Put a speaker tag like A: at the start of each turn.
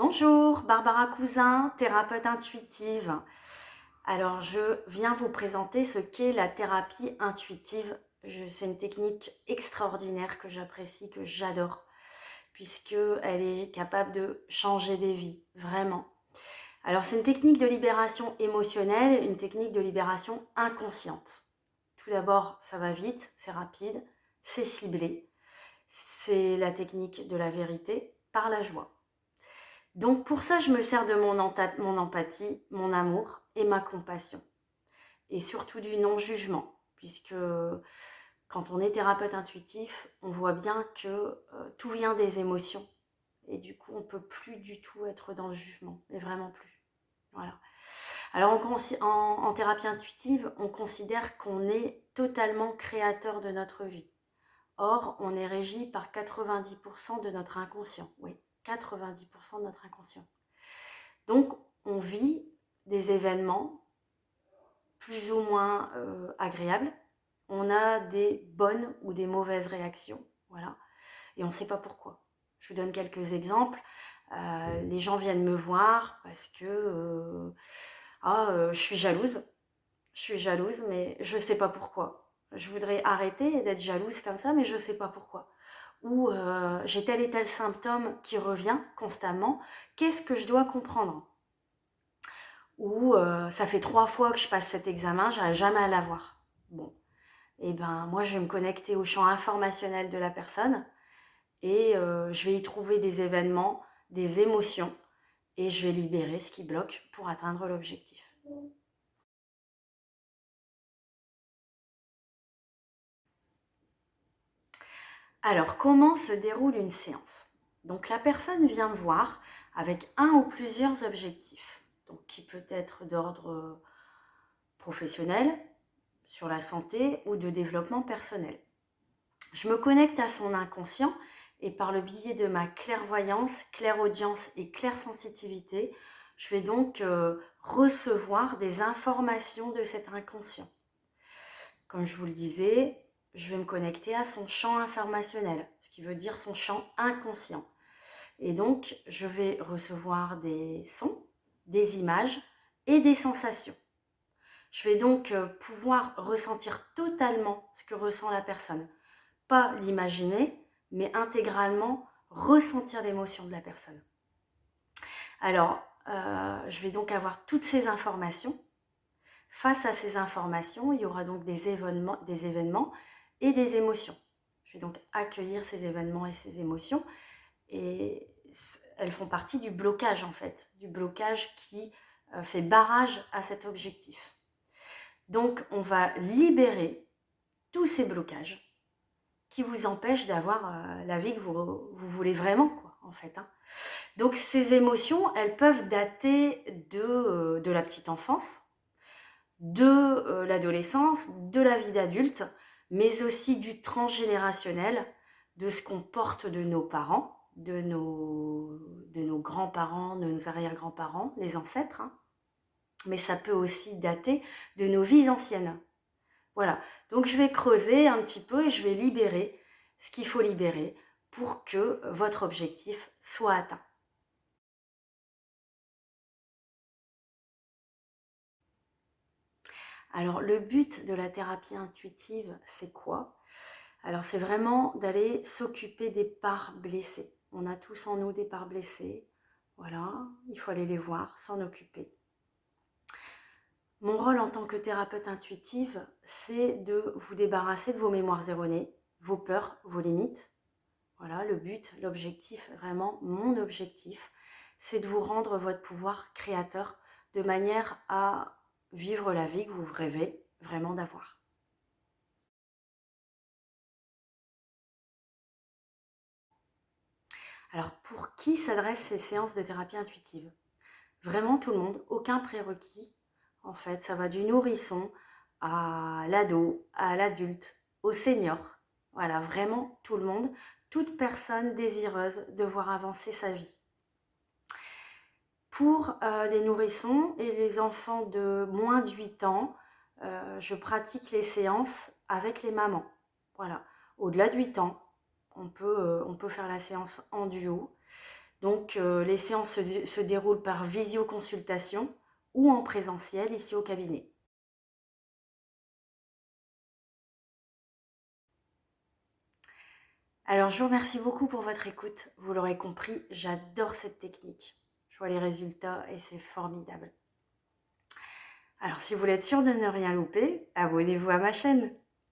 A: Bonjour, Barbara Cousin, thérapeute intuitive. Alors, je viens vous présenter ce qu'est la thérapie intuitive. C'est une technique extraordinaire que j'apprécie, que j'adore, puisqu'elle est capable de changer des vies, vraiment. Alors, c'est une technique de libération émotionnelle, une technique de libération inconsciente. Tout d'abord, ça va vite, c'est rapide, c'est ciblé. C'est la technique de la vérité par la joie. Donc pour ça, je me sers de mon empathie, mon amour et ma compassion. Et surtout du non-jugement, puisque quand on est thérapeute intuitif, on voit bien que tout vient des émotions. Et du coup, on ne peut plus du tout être dans le jugement, mais vraiment plus. Voilà. Alors en thérapie intuitive, on considère qu'on est totalement créateur de notre vie. Or, on est régi par 90% de notre inconscient. Oui, 90% de notre inconscient. Donc, on vit des événements plus ou moins agréables. On a des bonnes ou des mauvaises réactions. Voilà. Et on ne sait pas pourquoi. Je vous donne quelques exemples. Les gens viennent me voir parce que je suis jalouse. Je suis jalouse, mais je ne sais pas pourquoi. Je voudrais arrêter d'être jalouse comme ça, mais je ne sais pas pourquoi. Ou j'ai tel et tel symptôme qui revient constamment. Qu'est-ce que je dois comprendre? Ou ça fait 3 fois que je passe cet examen, j'arrive jamais à l'avoir. Bon, et ben moi je vais me connecter au champ informationnel de la personne et je vais y trouver des événements, des émotions et je vais libérer ce qui bloque pour atteindre l'objectif. Alors, comment se déroule une séance? Donc la personne vient me voir avec un ou plusieurs objectifs, donc qui peut être d'ordre professionnel, sur la santé ou de développement personnel. Je me connecte à son inconscient et par le biais de ma clairvoyance, clairaudience et clairsensitivité, je vais donc recevoir des informations de cet inconscient. Comme je vous le disais, je vais me connecter à son champ informationnel, ce qui veut dire son champ inconscient. Et donc, je vais recevoir des sons, des images et des sensations. Je vais donc pouvoir ressentir totalement ce que ressent la personne. Pas l'imaginer, mais intégralement ressentir l'émotion de la personne. Alors, je vais donc avoir toutes ces informations. Face à ces informations, il y aura donc des événements et des émotions. Je vais donc accueillir ces événements et ces émotions et elles font partie du blocage en fait, du blocage qui fait barrage à cet objectif. Donc on va libérer tous ces blocages qui vous empêchent d'avoir la vie que vous voulez vraiment, quoi, en fait. Hein. Donc ces émotions, elles peuvent dater de la petite enfance, de l'adolescence, de la vie d'adulte, mais aussi du transgénérationnel, de ce qu'on porte de nos parents, de nos grands-parents, de nos arrière-grands-parents, les ancêtres, hein. Mais ça peut aussi dater de nos vies anciennes. Voilà, donc je vais creuser un petit peu et je vais libérer ce qu'il faut libérer pour que votre objectif soit atteint. Alors le but de la thérapie intuitive, c'est quoi? Alors c'est vraiment d'aller s'occuper des parts blessées. On a tous en nous des parts blessées. Voilà, il faut aller les voir, s'en occuper. Mon rôle en tant que thérapeute intuitive, c'est de vous débarrasser de vos mémoires erronées, vos peurs, vos limites. Voilà, le but, l'objectif, vraiment mon objectif, c'est de vous rendre votre pouvoir créateur de manière à vivre la vie que vous rêvez vraiment d'avoir. Alors, pour qui s'adressent ces séances de thérapie intuitive? Vraiment tout le monde, aucun prérequis. En fait, ça va du nourrisson à l'ado, à l'adulte, au senior. Voilà, vraiment tout le monde, toute personne désireuse de voir avancer sa vie. Pour les nourrissons et les enfants de moins de 8 ans, je pratique les séances avec les mamans. Voilà, au-delà de 8 ans, on peut faire la séance en duo. Donc les séances se déroulent par visioconsultation ou en présentiel ici au cabinet. Alors je vous remercie beaucoup pour votre écoute. Vous l'aurez compris, j'adore cette technique. Je vois les résultats et c'est formidable. Alors si vous voulez être sûr de ne rien louper, abonnez-vous à ma chaîne.